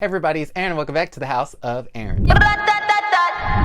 Hey everybody, it's Aaron. Welcome back to the House of Aaron.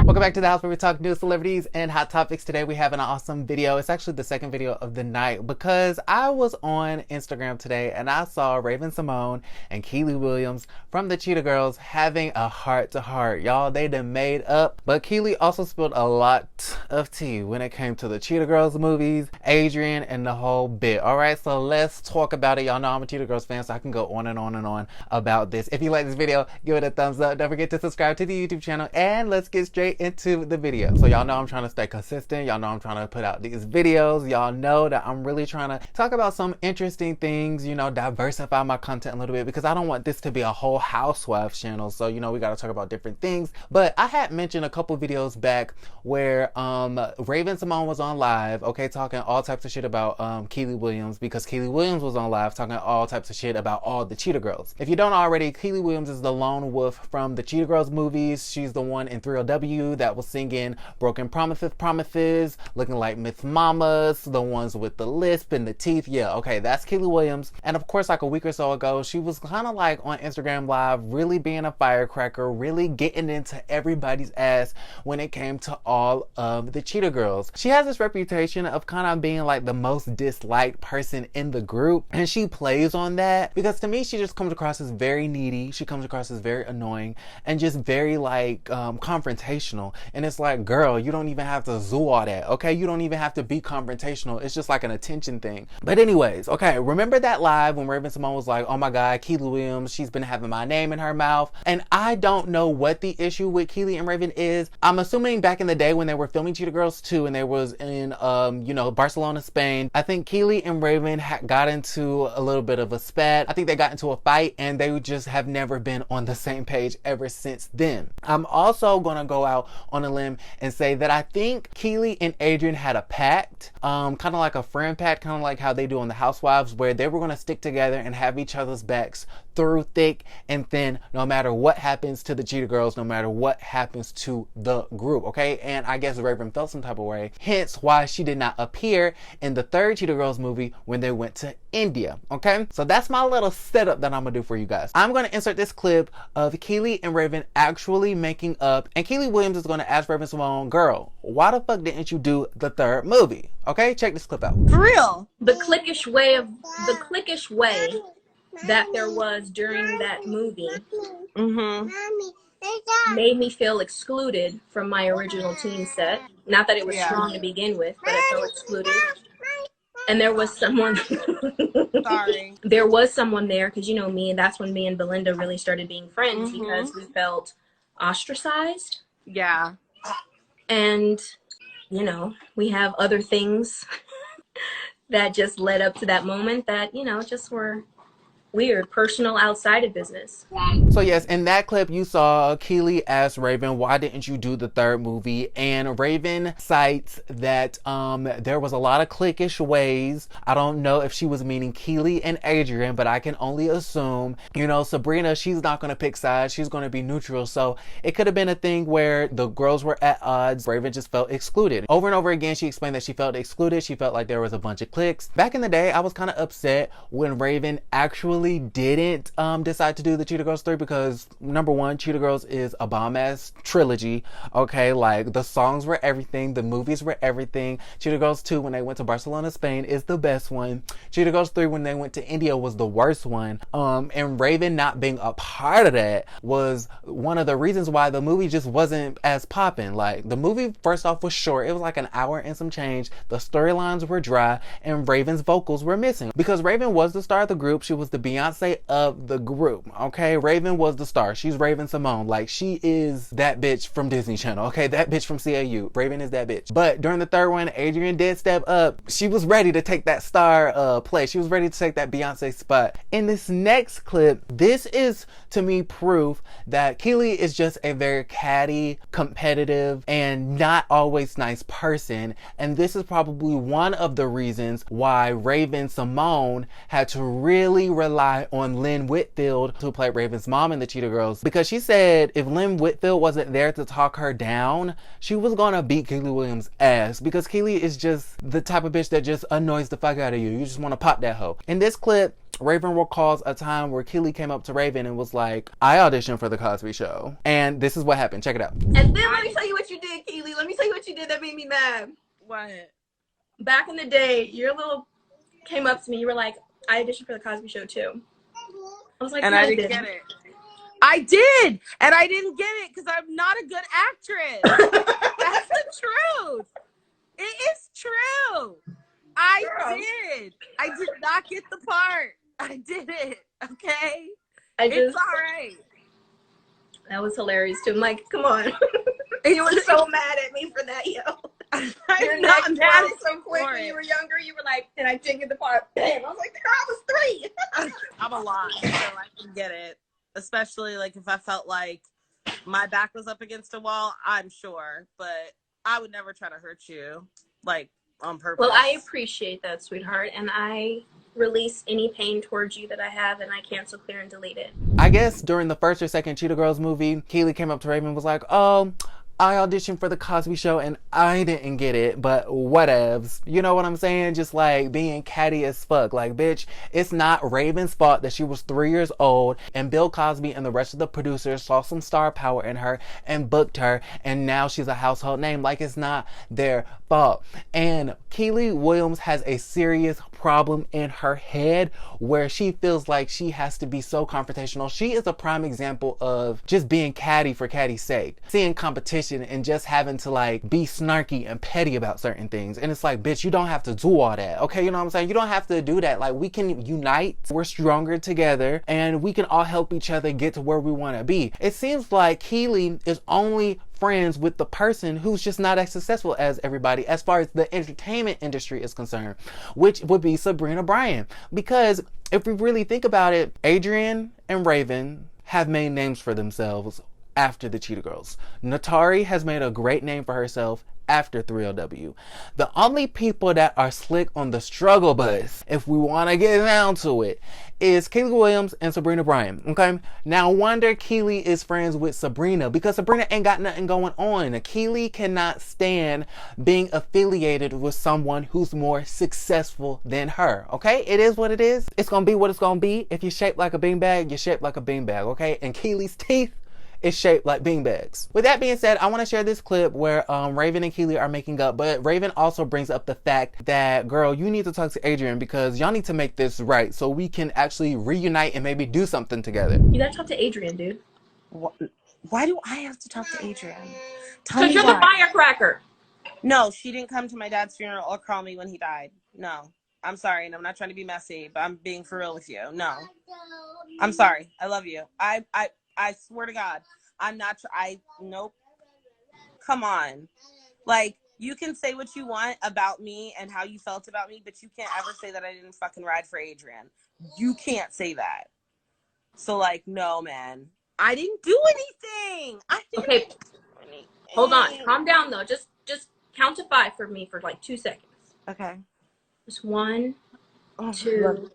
Welcome back to the house where we talk news, celebrities, and hot topics. Today we have an awesome video. It's actually the second video of the night because I was on Instagram today and I saw Raven Symone and Kiely Williams from the Cheetah Girls having a heart-to-heart. Y'all, they done made up. But Kiely also spilled a lot of tea when it came to the Cheetah Girls movies, Adrienne, and the whole bit. Alright, so let's talk about it. Y'all know I'm a Cheetah Girls fan, so I can go on and on and on about this. If you like this video, give it a thumbs up. Don't forget to subscribe to the YouTube channel, and let's get straight into the video. So y'all know I'm trying to stay consistent. Y'all know I'm trying to put out these videos. Y'all know that I'm really trying to talk about some interesting things, you know, diversify my content a little bit, because I don't want this to be a whole housewives channel. So, you know, we got to talk about different things. But I had mentioned a couple videos back where Raven Symone was on live, okay, talking all types of shit about Kiely Williams, because Kiely Williams was on live talking all types of shit about all the Cheetah Girls. If you don't already, Kiely Williams is the lone wolf from the Cheetah Girls movies. She's the one in 3LW that was singing Broken Promises, looking like Myth Mamas, the ones with the lisp and the teeth. Yeah, okay, that's Kiely Williams. And of course, like a week or so ago, she was kind of like on Instagram Live, really being a firecracker, really getting into everybody's ass when it came to all of the Cheetah Girls. She has this reputation of kind of being like the most disliked person in the group, and she plays on that because to me, she just comes across as very needy. She comes across as very annoying and just very like confrontational. And it's like, girl, you don't even have to do all that, okay? You don't even have to be confrontational. It's just like an attention thing. But anyways, okay, remember that live when Raven Symone was like, oh my God, Kiely Williams, she's been having my name in her mouth. And I don't know what the issue with Kiely and Raven is. I'm assuming back in the day when they were filming Cheetah Girls 2 and they was in, you know, Barcelona, Spain, I think Kiely and Raven got into a little bit of a spat. I think they got into a fight and they just have never been on the same page ever since then. I'm also gonna go out on a limb and say that I think Kiely and Adrienne had a pact, kind of like a friend pact, kind of like how they do on the Housewives, where they were going to stick together and have each other's backs through thick and thin, no matter what happens to the Cheetah Girls, no matter what happens to the group, okay? And I guess Raven felt some type of way, hence why she did not appear in the third Cheetah Girls movie when they went to India, okay? So that's my little setup that I'm gonna do for you guys. I'm gonna insert this clip of Kiely and Raven actually making up, and Kiely Williams is gonna ask Raven Symone, girl, why the fuck didn't you do the third movie? Okay, check this clip out. For real. The cliquish way that there was during that movie made me feel excluded from my original teen set. Not that it was strong to begin with, but I felt excluded. And there was someone Sorry. There was someone there, because you know me, and that's when me and Belinda really started being friends, because we felt ostracized. Yeah. And you know, we have other things that just led up to that moment that, you know, just were weird, personal, outside of business. So yes, in that clip you saw Kiely ask Raven, why didn't you do the third movie? And Raven cites that there was a lot of cliquish ways. I don't know if she was meaning Kiely and Adrienne, but I can only assume, you know, Sabrina, she's not going to pick sides. She's going to be neutral. So it could have been a thing where the girls were at odds. Raven just felt excluded. Over and over again, she explained that she felt excluded. She felt like there was a bunch of cliques. Back in the day, I was kind of upset when Raven actually didn't decide to do the Cheetah Girls 3, because number one, Cheetah Girls is a bomb-ass trilogy, okay? Like, the songs were everything, the movies were everything. Cheetah Girls 2, when they went to Barcelona, Spain, is the best one. Cheetah Girls 3, when they went to India, was the worst one. And Raven not being a part of that was one of the reasons why the movie just wasn't as popping. Like, the movie, first off, was short. It was like an hour and some change. The storylines were dry, and Raven's vocals were missing. Because Raven was the star of the group. She was the Beyonce of the group, okay? Raven was the star. She's Raven Symone. Like, she is that bitch from Disney Channel, okay? That bitch from CAU. Raven is that bitch. But during the third one, Adrienne did step up. She was ready to take that star place. She was ready to take that Beyonce spot. In this next clip, this is, to me, proof that Kiely is just a very catty, competitive, and not always nice person. And this is probably one of the reasons why Raven Symone had to really rely fly on Lynn Whitfield, who played Raven's mom in the Cheetah Girls, because she said if Lynn Whitfield wasn't there to talk her down, she was gonna beat Kiely Williams' ass, because Kiely is just the type of bitch that just annoys the fuck out of you. You just want to pop that hoe. In this clip, Raven recalls a time where Kiely came up to Raven and was like, I auditioned for The Cosby Show. And this is what happened. Check it out. And then let me tell you what you did, Kiely. Let me tell you what you did that made me mad. What? Back in the day, your little came up to me. You were like, I auditioned for The Cosby Show too. I was like, and I didn't get it. I did, and I didn't get it because I'm not a good actress. That's the truth. It is true. I did. I did not get the part. I did it. Okay. It's all right. That was hilarious too. I'm like, come on. You were so mad at me for that, yo. I'm not mad so quick when you were younger. You were like, and I didn't get the part. Bam. I was like, the girl was 3. I'm a lot, so I can get it. Especially like if I felt like my back was up against a wall, I'm sure. But I would never try to hurt you, like, on purpose. Well, I appreciate that, sweetheart. And I release any pain towards you that I have, and I cancel, clear, and delete it. I guess during the first or second Cheetah Girls movie, Kiely came up to Raven and was like, oh, I auditioned for The Cosby Show and I didn't get it, but whatevs. You know what I'm saying? Just like being catty as fuck. Like, bitch, it's not Raven's fault that she was 3 years old and Bill Cosby and the rest of the producers saw some star power in her and booked her, and now she's a household name. Like, it's not their fault. And Kiely Williams has a serious problem in her head where she feels like she has to be so confrontational. She is a prime example of just being catty for catty's sake. Seeing competition and just having to like be snarky and petty about certain things. And it's like, bitch, you don't have to do all that. Okay, you know what I'm saying? You don't have to do that. Like, we can unite. We're stronger together and we can all help each other get to where we want to be. It seems like Kiely is only friends with the person who's just not as successful as everybody as far as the entertainment industry is concerned, which would be Sabrina Bryan. Because if we really think about it, Adrienne and Raven have made names for themselves after the Cheetah Girls. Natari has made a great name for herself after 3LW. The only people that are slick on the struggle bus, if we want to get down to it, is Kiely Williams and Sabrina Bryan. Okay? Now, wonder Kiely is friends with Sabrina because Sabrina ain't got nothing going on. Kiely cannot stand being affiliated with someone who's more successful than her. Okay? It is what it is. It's gonna be what it's gonna be. If you're shaped like a beanbag, you're shaped like a beanbag. Okay? And Keely's teeth is shaped like beanbags. With that being said, I want to share this clip where Raven and Kiely are making up, but Raven also brings up the fact that, girl, you need to talk to Adrienne because y'all need to make this right so we can actually reunite and maybe do something together. You gotta talk to Adrienne, dude. Why do I have to talk to Adrienne? Because you're the firecracker. No, she didn't come to my dad's funeral or call me when he died. No. I'm sorry, and I'm not trying to be messy, but I'm being for real with you. No. I'm sorry. I love you. I swear to God, I'm not, nope. Come on. Like, you can say what you want about me and how you felt about me, but you can't ever say that I didn't fucking ride for Adrienne. You can't say that. So, like, no, man. I didn't do anything. Okay. Hold on. Calm down, though. Just count to 5 for me for, like, 2 seconds. Okay. Just 1, 2,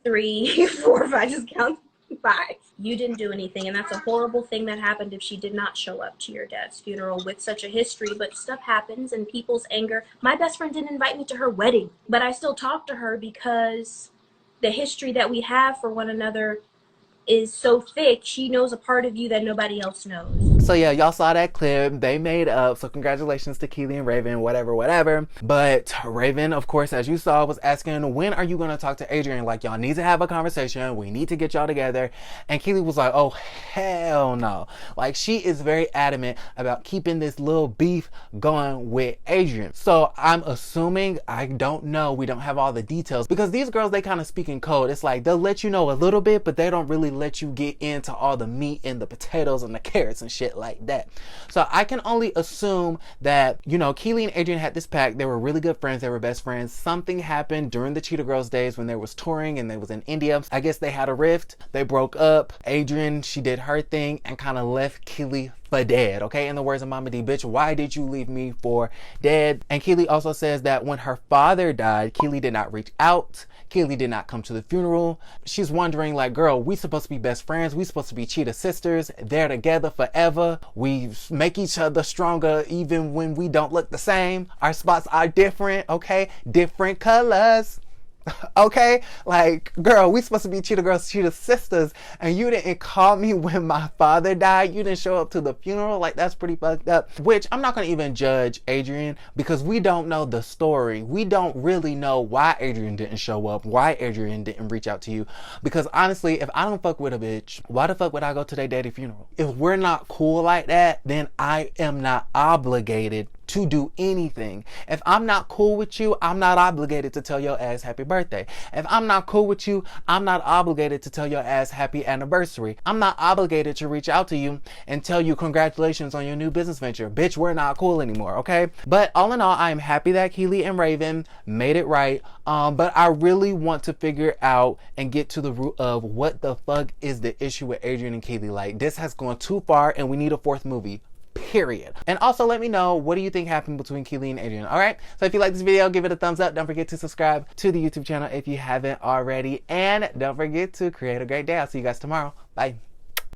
3, 4, 5. Just count 5. You didn't do anything, and that's a horrible thing that happened if she did not show up to your dad's funeral with such a history. But stuff happens, and people's anger. My best friend didn't invite me to her wedding, but I still talked to her because the history that we have for one another is so thick. She knows a part of you that nobody else knows. So yeah, y'all saw that clip. They made up. So congratulations to Kiely and Raven, whatever. But Raven, of course, as you saw, was asking, when are you going to talk to Adrienne? Like, y'all need to have a conversation. We need to get y'all together. And Kiely was like, oh, hell no. Like, she is very adamant about keeping this little beef going with Adrienne. So I'm assuming, I don't know, we don't have all the details because these girls, they kind of speak in code. It's like, they'll let you know a little bit, but they don't really let you get into all the meat and the potatoes and the carrots and shit like that. So I can only assume that, you know, Kiely and Adrienne had this pact. They were really good friends. They were best friends. Something happened during the Cheetah Girls days when they was touring and they was in India. I guess they had a rift. They broke up. Adrienne, she did her thing and kind of left Kiely for dead, okay? In the words of Mama D, bitch, why did you leave me for dead? And Kiely also says that when her father died, Kiely did not reach out. Kiely did not come to the funeral. She's wondering, like, girl, we supposed to be best friends. We supposed to be Cheetah sisters. They're together forever. We make each other stronger even when we don't look the same. Our spots are different, okay? Different colors. Okay, like, girl, we supposed to be Cheetah girls, Cheetah sisters, and you didn't call me when my father died. You didn't show up to the funeral. Like, that's pretty fucked up. Which I'm not gonna even judge Adrienne, because we don't know the story. We don't really know why Adrienne didn't show up, why Adrienne didn't reach out to you. Because honestly, if I don't fuck with a bitch, why the fuck would I go to their daddy funeral? If we're not cool like that, then I am not obligated to do anything. If I'm not cool with you, I'm not obligated to tell your ass happy birthday. If I'm not cool with you, I'm not obligated to tell your ass happy anniversary. I'm not obligated to reach out to you and tell you congratulations on your new business venture. Bitch, we're not cool anymore, okay? But all in all, I am happy that Kiely and Raven made it right. But I really want to figure out and get to the root of what the fuck is the issue with Adrienne and Kiely. Like, this has gone too far and we need a fourth movie. Period. And also let me know, what do you think happened between Kiely and Adrienne? All right, so if you like this video, give it a thumbs up. Don't forget to subscribe to the YouTube channel if you haven't already, and don't forget to create a great day. I'll see you guys tomorrow. Bye.